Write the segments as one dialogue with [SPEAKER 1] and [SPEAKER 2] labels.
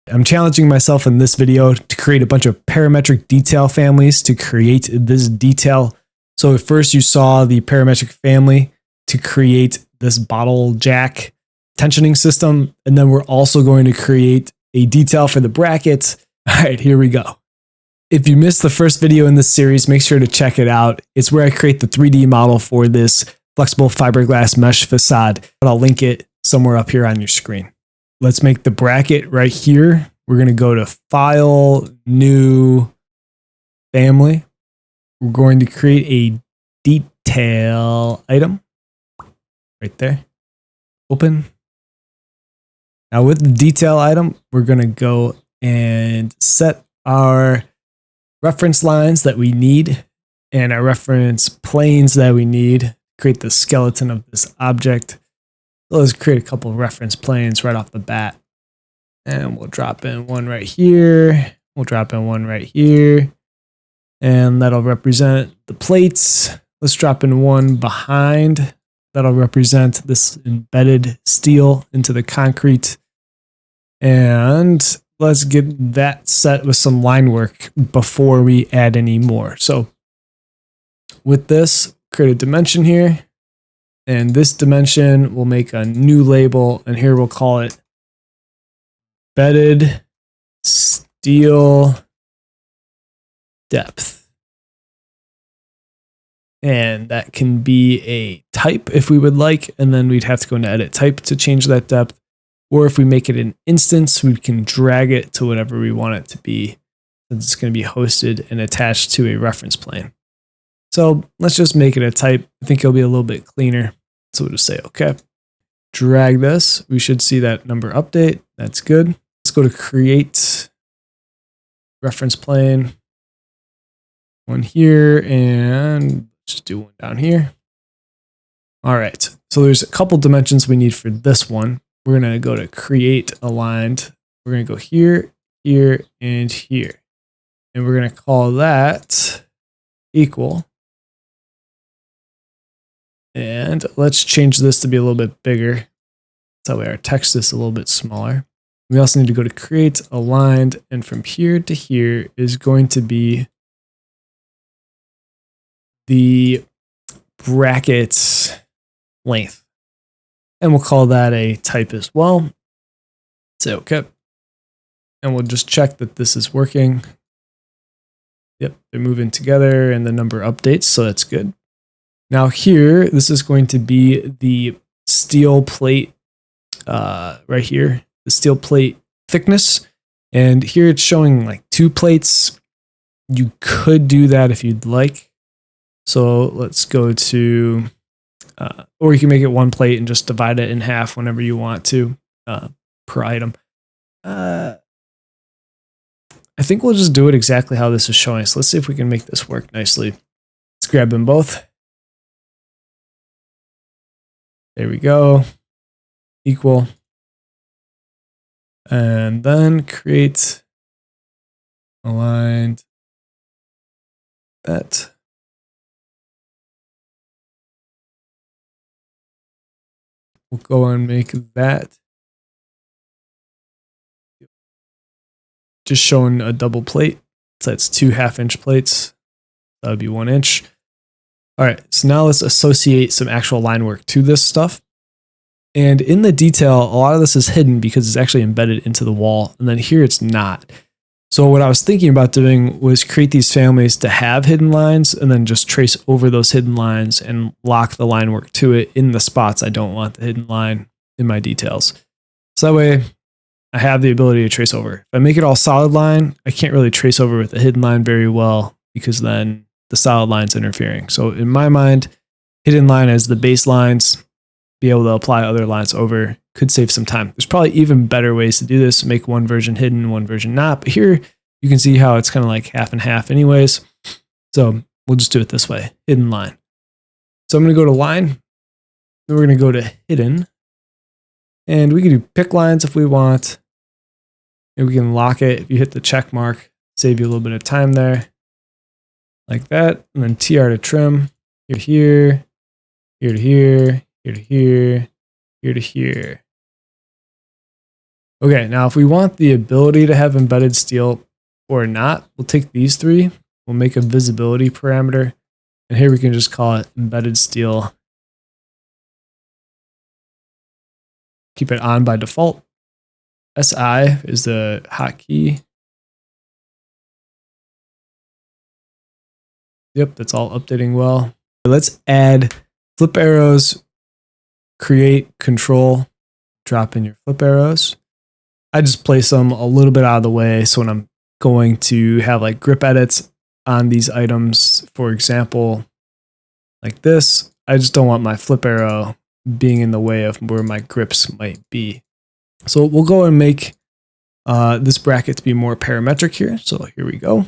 [SPEAKER 1] I'm challenging myself in this video to create a bunch of parametric detail families to create this detail. So at first you saw the parametric family to create this bottle jack tensioning system. And then we're also going to create a detail for the brackets. All right, here we go. If you missed the first video in this series, make sure to check it out. It's where I create the 3D model for this flexible fiberglass mesh facade. But I'll link it somewhere up here on your screen. Let's make the bracket right here. We're going to go to File, New, Family. We're going to create a detail item right there. Open. Now with the detail item, we're going to go and set our reference lines that we need and our reference planes that we need to create the skeleton of this object. So let's create a couple of reference planes right off the bat. And we'll drop in one right here. We'll drop in one right here. And that'll represent the plates. Let's drop in one behind. That'll represent this embedded steel into the concrete. And let's get that set with some line work before we add any more. So with this, create a dimension here. And this dimension, we'll make a new label. And here we'll call it embedded steel depth. And that can be a type if we would like. And then we'd have to go into edit type to change that depth. Or if we make it an instance, we can drag it to whatever we want it to be. It's going to be hosted and attached to a reference plane. So let's just make it a type. I think it'll be a little bit cleaner. So we'll just say, okay, drag this. We should see that number update. That's good. Let's go to create reference plane. One here and just do one down here. All right. So there's a couple dimensions we need for this one. We're going to go to create aligned. We're going to go here, here, and here. And we're going to call that equal. And let's change this to be a little bit bigger. That way our text is a little bit smaller. We also need to go to create aligned. And from here to here is going to be the brackets length. And we'll call that a type as well. Say okay. And we'll just check that this is working. Yep, they're moving together and the number updates, so that's good. Now here, this is going to be the steel plate right here, the steel plate thickness. And here it's showing like 2 plates. You could do that if you'd like. So let's go to, or you can make it 1 plate and just divide it in half whenever you want to per item. I think we'll just do it exactly how this is showing. So let's see if we can make this work nicely. Let's grab them both. There we go. Equal. And then create aligned that. We'll go and make that. Just showing a double plate. So that's 2 half-inch plates. That would be 1 inch. All right, so now let's associate some actual line work to this stuff. And in the detail, a lot of this is hidden because it's actually embedded into the wall. And then here it's not. So what I was thinking about doing was create these families to have hidden lines and then just trace over those hidden lines and lock the line work to it in the spots I don't want the hidden line in my details. So that way I have the ability to trace over. If I make it all solid line, I can't really trace over with the hidden line very well because then the solid line's interfering. So in my mind, hidden line as the baselines, be able to apply other lines over, could save some time. There's probably even better ways to do this, make one version hidden, one version not. But here you can see how it's kind of like half and half anyways. So we'll just do it this way, hidden line. So I'm going to go to line, then we're going to go to hidden, and we can do pick lines if we want. And we can lock it. If you hit the check mark, save you a little bit of time there. Like that, and then TR to trim, here to here, here to here, here to here, here to here. Okay, now if we want the ability to have embedded steel or not, we'll take these three. We'll make a visibility parameter. And here we can just call it embedded steel. Keep it on by default. SI is the hotkey. Yep, that's all updating well. Let's add flip arrows, create, control, drop in your flip arrows. I just place them a little bit out of the way. So when I'm going to have like grip edits on these items, for example, like this, I just don't want my flip arrow being in the way of where my grips might be. So we'll go and make this bracket to be more parametric here. So here we go.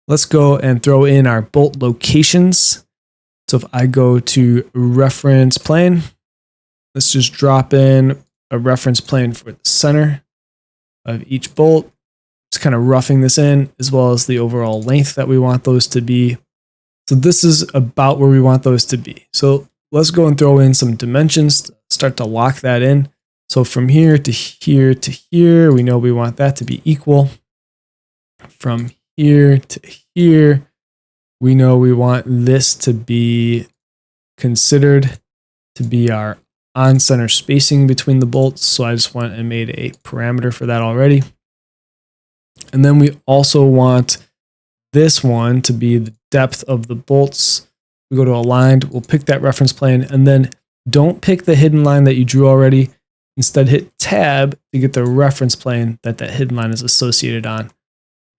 [SPEAKER 1] Let's go and throw in our bolt locations. So if I go to reference plane, let's just drop in a reference plane for the center of each bolt. Just kind of roughing this in, as well as the overall length that we want those to be. So this is about where we want those to be. So let's go and throw in some dimensions to start to lock that in. So from here to here to here, we know we want that to be equal. From here to here, we know we want this to be considered to be our on-center spacing between the bolts. So I just went and made a parameter for that already. And then we also want this one to be the depth of the bolts. We go to aligned, we'll pick that reference plane, and then don't pick the hidden line that you drew already. Instead, hit tab to get the reference plane that that hidden line is associated on.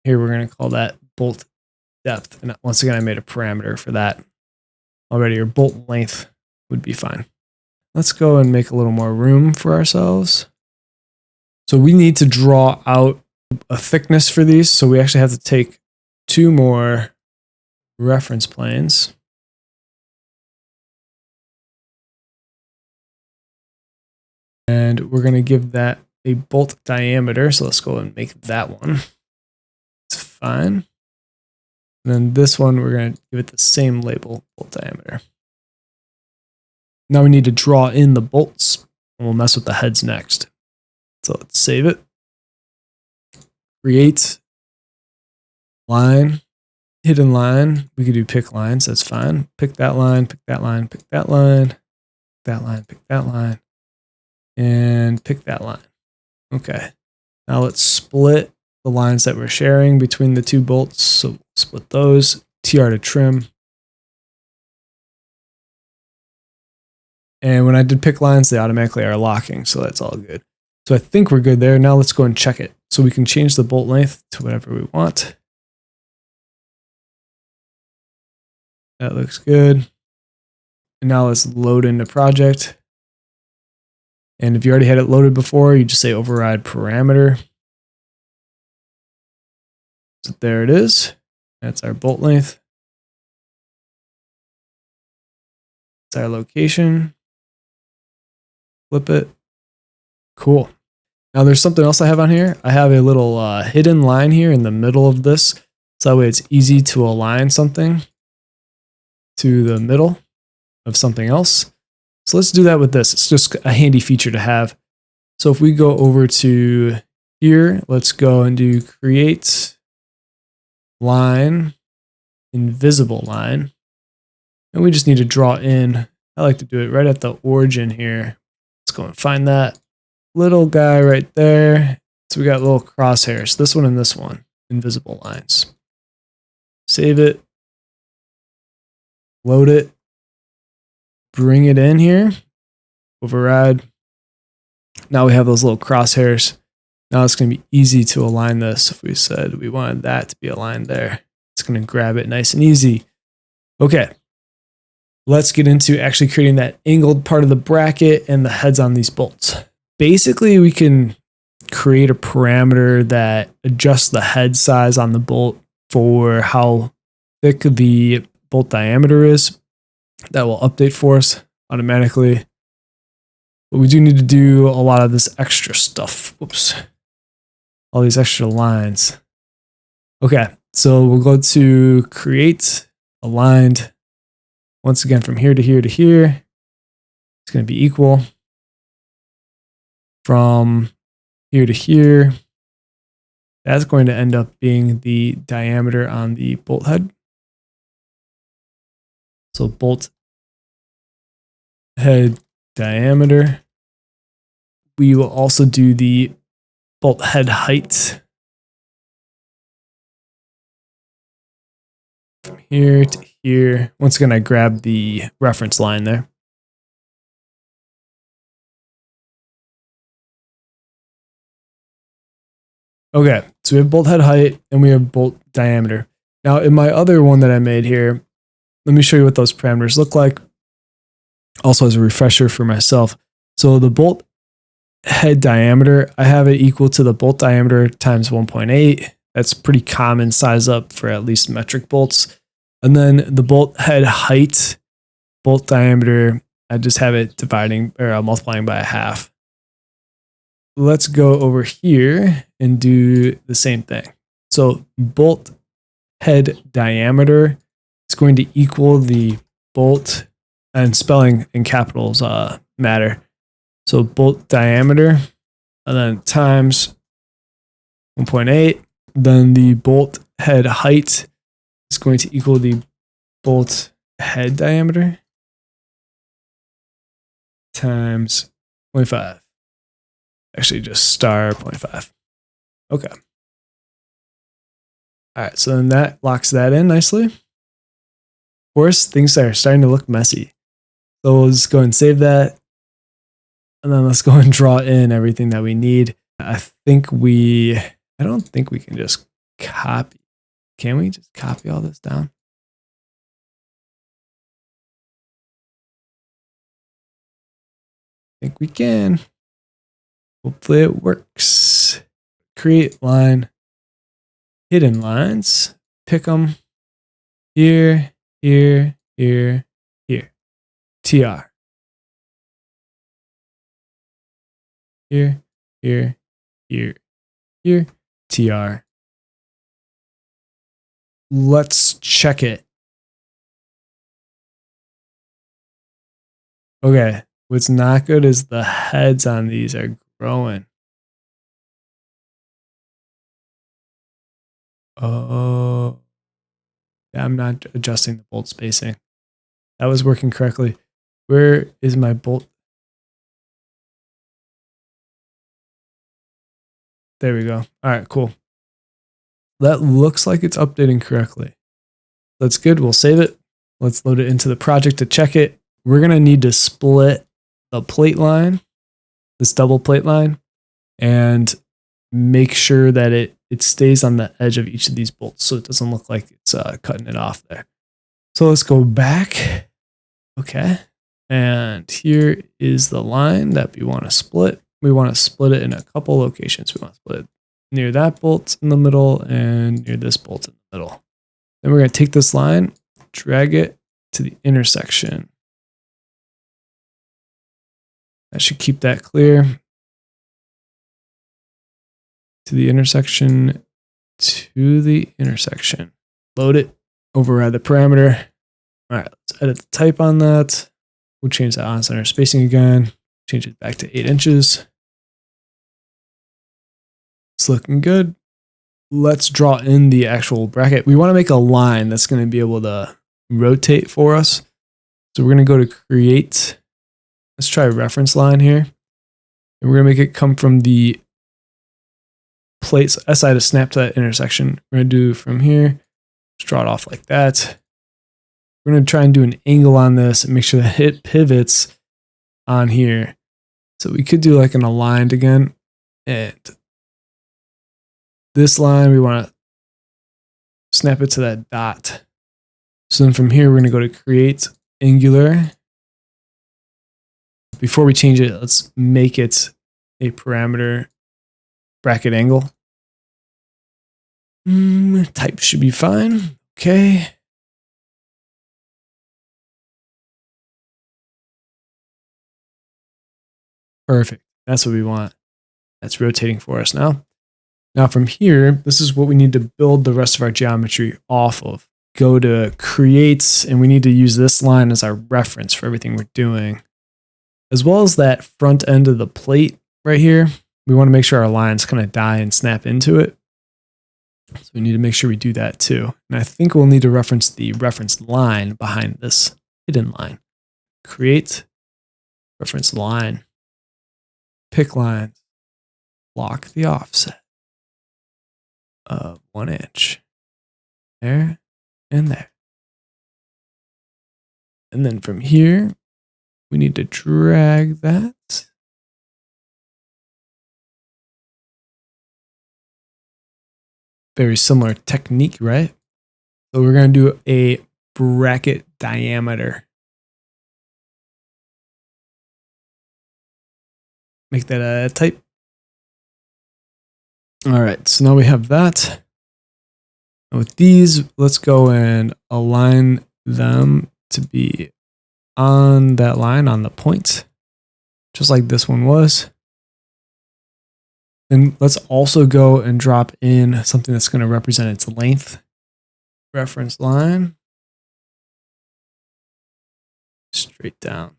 [SPEAKER 1] Here, we're going to call that bolt depth. And once again, I made a parameter for that already, or bolt length would be fine. Let's go and make a little more room for ourselves. So we need to draw out a thickness for these. So we actually have to take two more reference planes. And we're going to give that a bolt diameter. So let's go and make that one. It's fine. And then this one, we're going to give it the same label, bolt diameter. Now we need to draw in the bolts, and we'll mess with the heads next. So let's save it. Create line, hidden line. We could do pick lines, that's fine. Pick that line, pick that line, pick that line, pick that line, pick that line, and pick that line. Okay. Now let's split the lines that we're sharing between the two bolts. So we'll split those, TR to trim. And when I did pick lines, they automatically are locking, so that's all good. So I think we're good there. Now let's go and check it. So we can change the bolt length to whatever we want. That looks good. And now let's load into project. And if you already had it loaded before, you just say override parameter. So there it is. That's our bolt length. That's our location. Flip it. Cool. Now there's something else I have on here. I have a little hidden line here in the middle of this. So that way it's easy to align something to the middle of something else. So let's do that with this. It's just a handy feature to have. So if we go over to here, let's go and do create line, invisible line. And we just need to draw in. I like to do it right at the origin here. Let's go and find that little guy right there. So we got little crosshairs, this one and this one, invisible lines. Save it, load it, bring it in here, override. Now we have those little crosshairs. Now it's going to be easy to align this. If we said we wanted that to be aligned there, it's going to grab it nice and easy. Okay. Let's get into actually creating that angled part of the bracket and the heads on these bolts. Basically, we can create a parameter that adjusts the head size on the bolt for how thick the bolt diameter is. That will update for us automatically. But we do need to do a lot of this extra stuff. Whoops. All these extra lines. Okay, so we'll go to create aligned. Once again, from here to here to here, it's going to be equal. From here to here. That's going to end up being the diameter on the bolt head. So bolt head diameter. We will also do the bolt head height. From here to here. Once again, I grab the reference line there. Okay, so we have bolt head height and we have bolt diameter. Now in my other one that I made here, let me show you what those parameters look like. Also as a refresher for myself. So the bolt head diameter, I have it equal to the bolt diameter times 1.8. That's pretty common size up for at least metric bolts. And then the bolt head height, bolt diameter, I just have it dividing or multiplying by a half. Let's go over here and do the same thing. So bolt head diameter is going to equal the bolt, and spelling in capitals matter. So bolt diameter and then times 1.8. Then the bolt head height is going to equal the bolt head diameter times 0.5. Actually, just star 0.5. Okay. All right, so then that locks that in nicely. Of course, things are starting to look messy. So we'll just go and save that. And then let's go and draw in everything that we need. I don't think we can just copy. Can we just copy all this down? I think we can. Hopefully it works. Create line, hidden lines, pick them here, here, here, here. TR. Here, here, here, here, TR. Let's check it. Okay, what's not good is the heads on these are growing. Oh, yeah, I'm not adjusting the bolt spacing. That was working correctly. Where is my bolt? There we go. All right, cool. That looks like it's updating correctly. That's good. We'll save it. Let's load it into the project to check it. We're going to need to split the plate line, this double plate line, and make sure that it stays on the edge of each of these bolts so it doesn't look like it's cutting it off there. So let's go back. Okay. And here is the line that we want to split. We want to split it in a couple locations. We want to split it near that bolt in the middle and near this bolt in the middle. Then we're going to take this line, drag it to the intersection. I should keep that clear. To the intersection, to the intersection. Load it, override the parameter. All right, let's edit the type on that. We'll change that on center spacing again. Change it back to 8 inches. It's looking good. Let's draw in the actual bracket. We want to make a line that's going to be able to rotate for us. So we're going to go to create. Let's try a reference line here. And we're going to make it come from the plates SI to snap to that intersection. We're going to do from here. Just draw it off like that. We're going to try and do an angle on this and make sure that it pivots on here. So we could do like an aligned again. And this line, we want to snap it to that dot. So then from here, we're going to go to create angular. Before we change it, let's make it a parameter bracket angle. Type should be fine. Okay. Perfect. That's what we want. That's rotating for us now. Now from here, this is what we need to build the rest of our geometry off of. Go to create, and we need to use this line as our reference for everything we're doing, as well as that front end of the plate right here. we want to make sure our lines kind of die and snap into it. So we need to make sure we do that too. And I think we'll need to reference the reference line behind this hidden line. Create reference line, pick lines, lock the offset of 1 inch. There and there. And then from here, we need to drag that. Very similar technique, right? So we're going to do a bracket diameter. Make that a type. All right, so now we have that. And with these, let's go and align them to be on that line, on the point, just like this one was. Then let's also go and drop in something that's going to represent its length. Reference line. Straight down.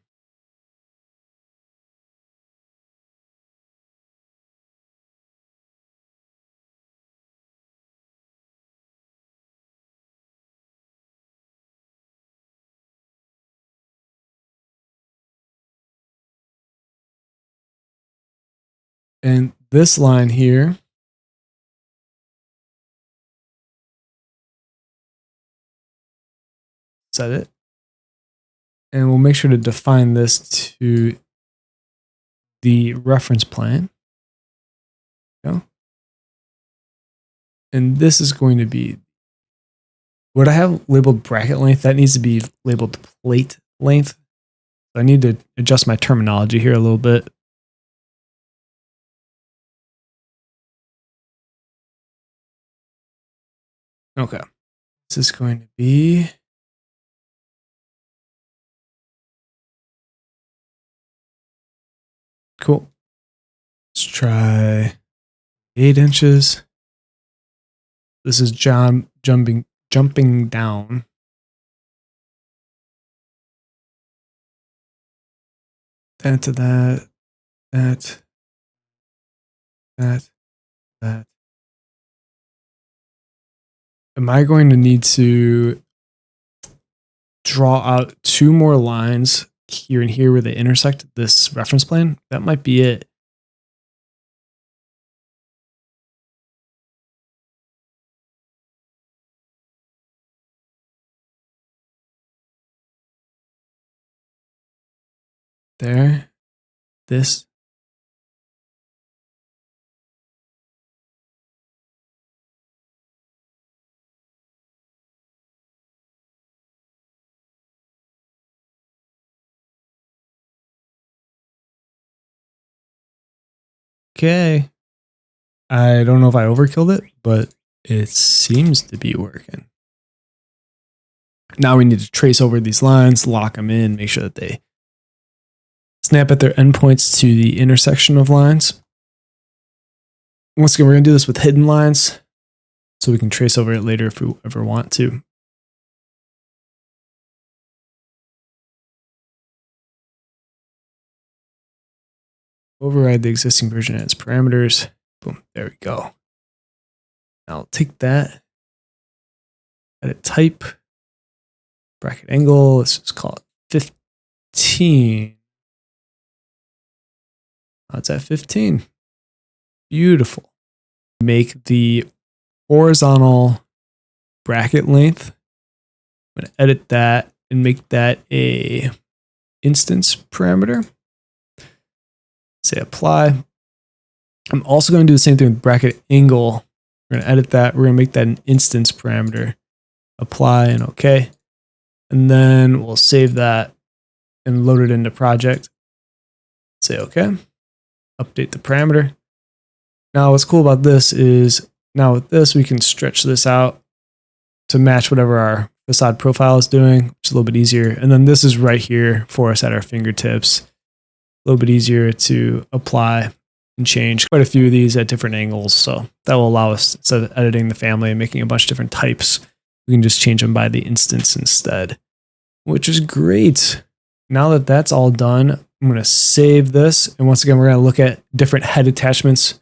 [SPEAKER 1] And this line here set it. And we'll make sure to define this to the reference plane. Go. And this is going to be what I have labeled bracket length. That needs to be labeled plate length. So I need to adjust my terminology here a little bit. Okay. This is going to be cool. Let's try 8 inches. This is jumping down. That to that, that. Am I going to need to draw out 2 more lines here and here where they intersect this reference plane? That might be it. There. This. Okay. I don't know if I overkilled it, but it seems to be working. Now we need to trace over these lines, lock them in, make sure that they snap at their endpoints to the intersection of lines. Once again, we're going to do this with hidden lines so we can trace over it later if we ever want to. Override the existing version and its parameters. Boom, there we go. Now I'll take that, edit type, bracket angle, let's just call it 15. Now it's at 15. Beautiful. Make the horizontal bracket length. I'm going to edit that and make that a instance parameter. Say apply. I'm also going to do the same thing with bracket angle. We're going to edit that. We're going to make that an instance parameter. Apply and OK. And then we'll save that and load it into project. Say OK. Update the parameter. Now what's cool about this is now with this, we can stretch this out to match whatever our facade profile is doing, which is a little bit easier. And then this is right here for us at our fingertips. A little bit easier to apply and change quite a few of these at different angles. So that will allow us, instead of editing the family and making a bunch of different types, we can just change them by the instance instead, which is great. Now that that's all done, I'm I'm going to save this. And once again, we're going to look at different head attachments.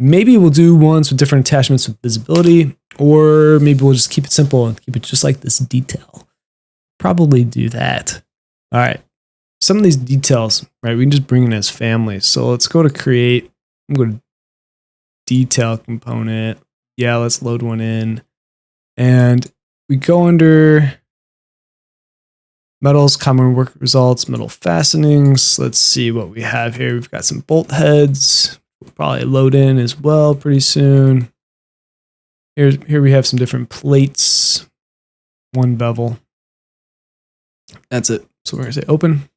[SPEAKER 1] Maybe we'll do ones with different attachments with visibility, or maybe we'll just keep it simple and keep it just like this detail. Probably do that. All right. Some of these details, right? We can just bring in as families. So let's go to create. I'm going to detail component. Yeah, let's load one in. And we go under metals, common work results, metal fastenings. Let's see what we have here. We've got some bolt heads. We'll probably load in as well pretty soon. Here we have some different plates. One bevel. That's it. So we're going to say open.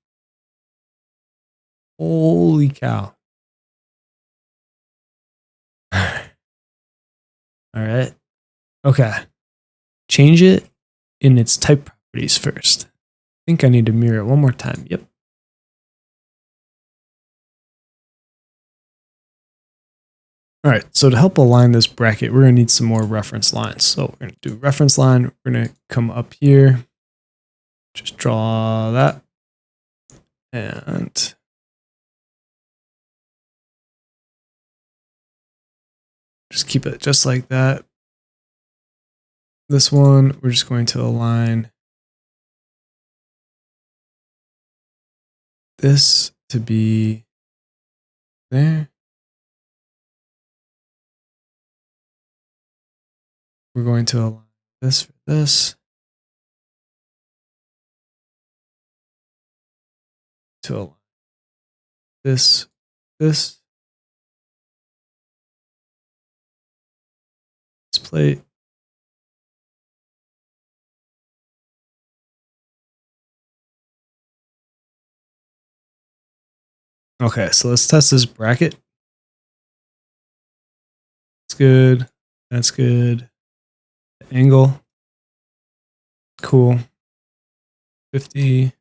[SPEAKER 1] Holy cow. All right. Okay. Change it in its type properties first. I think I need to mirror it one more time. Yep. All right. So to help align this bracket, we're going to need some more reference lines. So we're going to do reference line. We're going to come up here. Just draw that. And just keep it just like that. This one, we're just going to align this to be there. We're going to align this for this. To align this. This plate. Okay, so let's test this bracket. That's good. That's good. The angle. Cool. 50.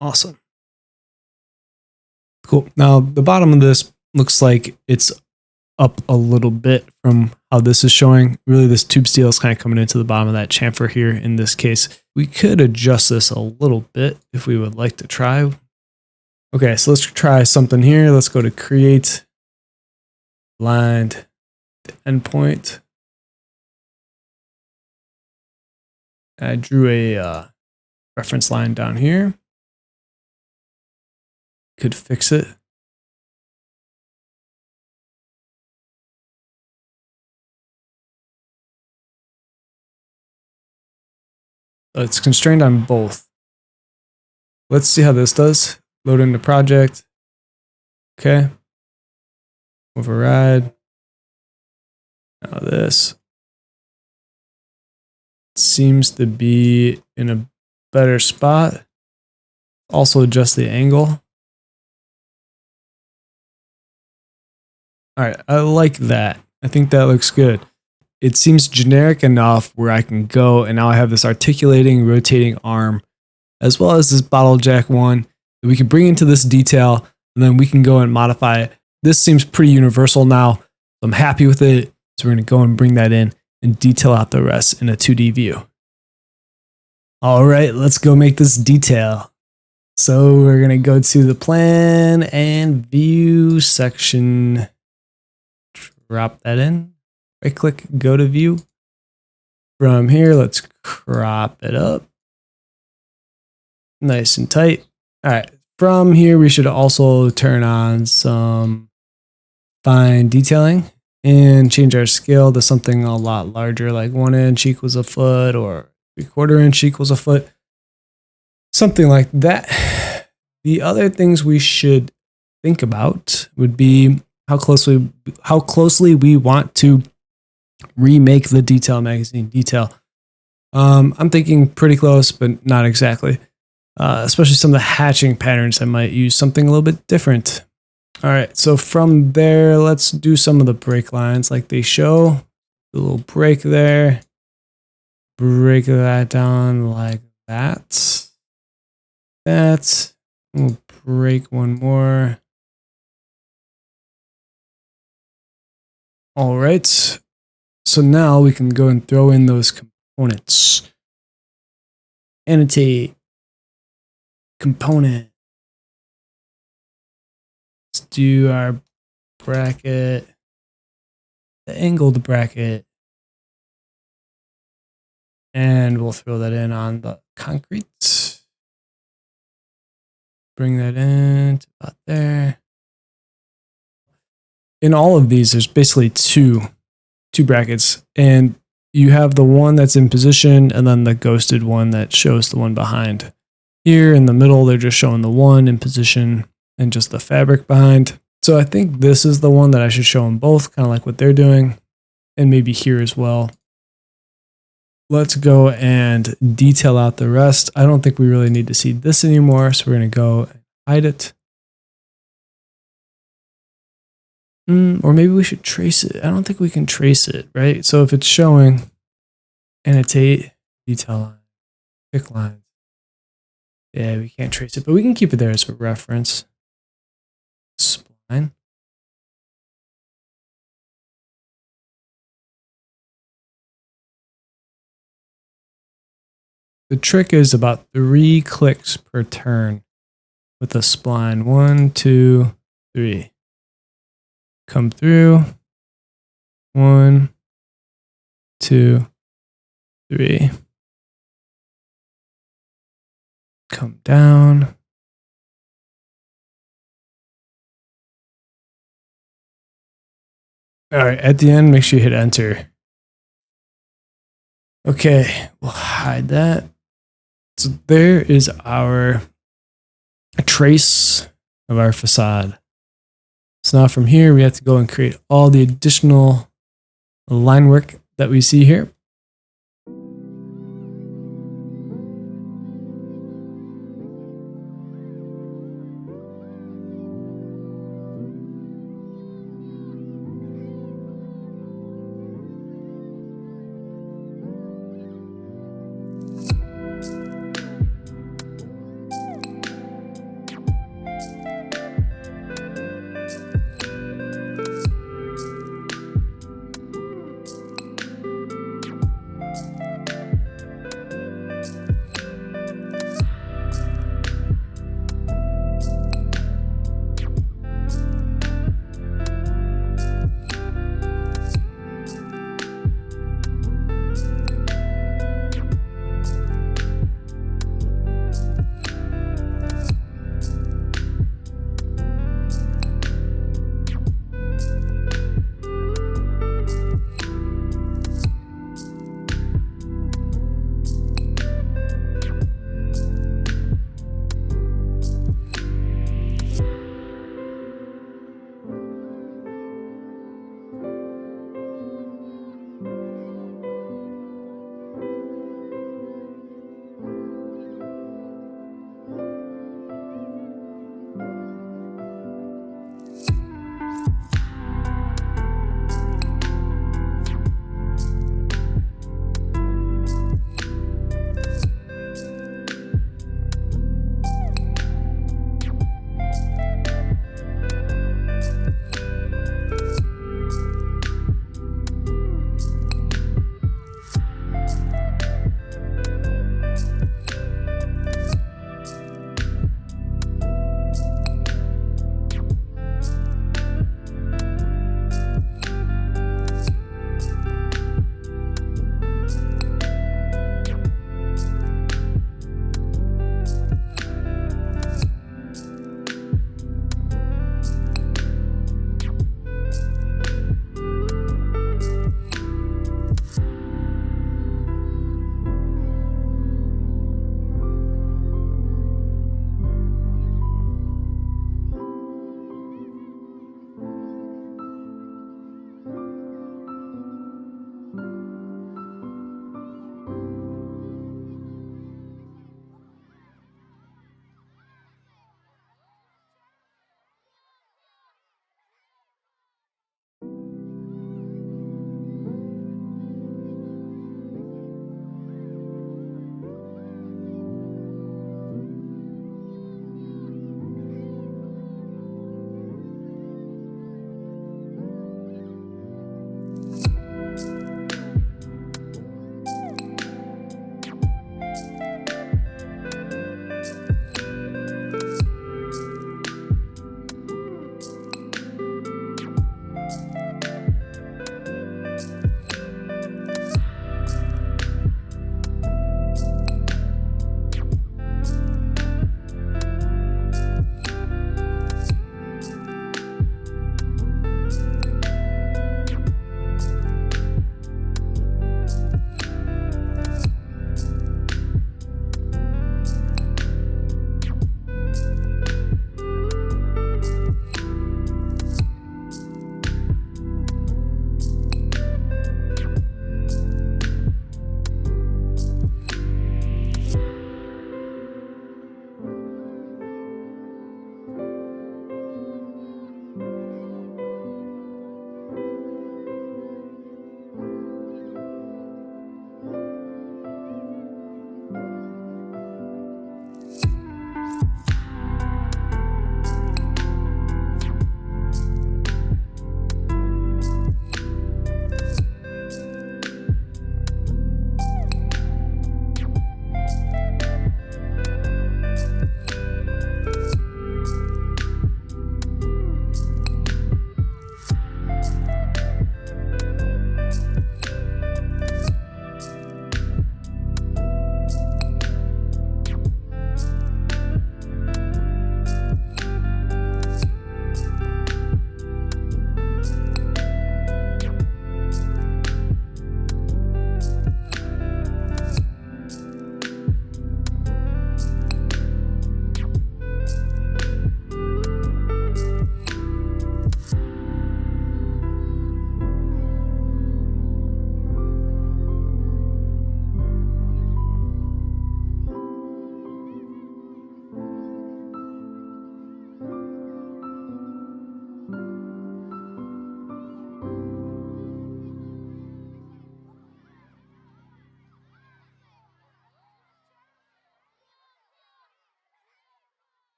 [SPEAKER 1] Awesome. Cool. Now, the bottom of this looks like it's up a little bit from how this is showing. Really, this tube steel is kind of coming into the bottom of that chamfer here in this case. We could adjust this a little bit if we would like to try. Okay, so let's try something here. Let's go to create, aligned to endpoint. I drew a reference line down here. Could fix it. It's constrained on both. Let's see how this does. Load into project. Okay. Override. Now this seems to be in a better spot. Also adjust the angle. All right, I like that. I think that looks good. It seems generic enough where I can go and now I have this articulating, rotating arm, as well as this bottle jack one that we can bring into this detail, and then we can go and modify it. This seems pretty universal now. So I'm happy with it. So we're going to go and bring that in and detail out the rest in a 2D view. All right, let's go make this detail. So we're going to go to the plan and view section. Drop that in. Right click, go to view. From here, let's crop it up. Nice and tight. All right. From here, we should also turn on some fine detailing and change our scale to something a lot larger, like 1 inch equals a foot or 3/4 inch equals a foot. Something like that. The other things we should think about would be how closely we want to remake the detail magazine detail. I'm thinking pretty close, but not exactly. Especially some of the hatching patterns, I might use something a little bit different. All right, so from there, let's do some of the break lines like they show. A little break there. Break that down like that. We'll break one more. All right, so now we can go and throw in those components. Annotate. Component. do our bracket, the angled bracket, and we'll throw that in on the concrete. Bring that in to about there. In all of these, there's basically two brackets, and you have the one that's in position and then the ghosted one that shows the one behind. Here in the middle, they're just showing the one in position and just the fabric behind. So I think this is the one that I should show them both, kind of like what they're doing, and maybe here as well. Let's go and detail out the rest. I don't think we really need to see this anymore, so we're going to go and hide it. Or maybe we should trace it. I don't think we can trace it, right? So if it's showing and it's a detail line, pick lines. Yeah, we can't trace it, but we can keep it there as a reference. Spline. The trick is about 3 clicks per turn with the spline. 1, 2, 3. Come through. 1, 2, 3. Come down. All right, at the end, make sure you hit enter. Okay, we'll hide that. So there is a trace of our facade. So now from here, we have to go and create all the additional line work that we see here.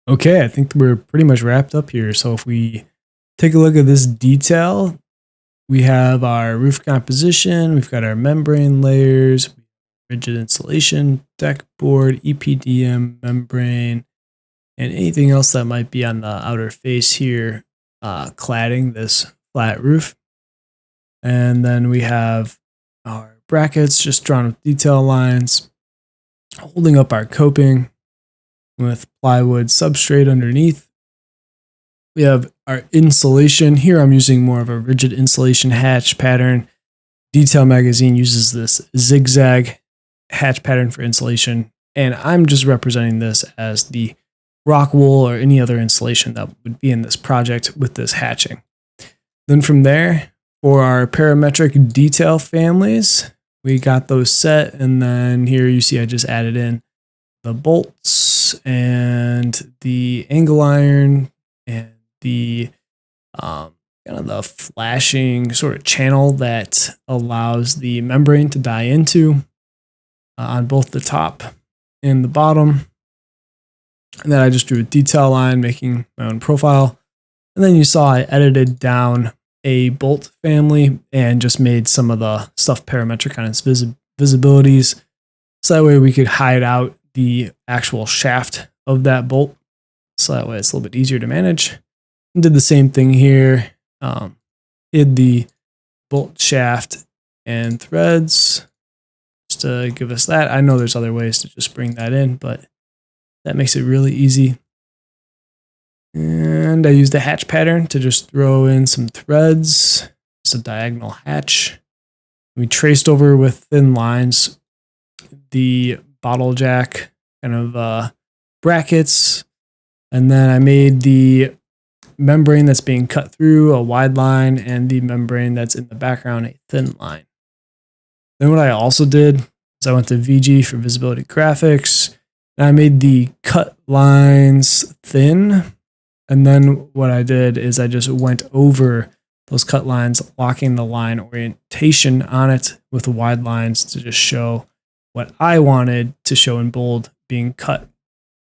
[SPEAKER 1] Okay, I think we're pretty much wrapped up here. So if we take a look at this detail, we have our roof composition, we've got our membrane layers, rigid insulation, deck board, EPDM membrane, and anything else that might be on the outer face here, cladding this flat roof. And then we have our brackets just drawn with detail lines, holding up our coping with plywood substrate underneath. We have our insulation. Here I'm using more of a rigid insulation hatch pattern. Detail Magazine uses this zigzag hatch pattern for insulation, and I'm just representing this as the rock wool or any other insulation that would be in this project with this hatching. Then from there, for our parametric detail families, we got those set, and then here you see I just added in the bolts and the angle iron and the kind of the flashing sort of channel that allows the membrane to die into on both the top and the bottom. And then I just drew a detail line, making my own profile. And then you saw I edited down a bolt family and just made some of the stuff parametric on its visibilities. So that way we could hide out the actual shaft of that bolt. So that way it's a little bit easier to manage. And did the same thing here. Hid the bolt shaft and threads just to give us that. I know there's other ways to just bring that in, but that makes it really easy. And I used a hatch pattern to just throw in some threads, just a diagonal hatch. We traced over with thin lines the bottle jack kind of brackets. And then I made the membrane that's being cut through a wide line and the membrane that's in the background a thin line. Then what I also did is I went to VG for visibility graphics, and I made the cut lines thin. And then what I did is I just went over those cut lines, locking the line orientation on it with wide lines to just show what I wanted to show in bold being cut.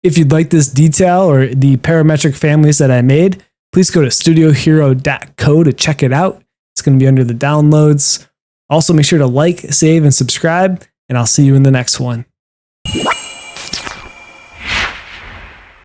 [SPEAKER 1] If you'd like this detail or the parametric families that I made, please go to studiohero.co to check it out. It's going to be under the downloads. Also, make sure to like, save, and subscribe, and I'll see you in the next one.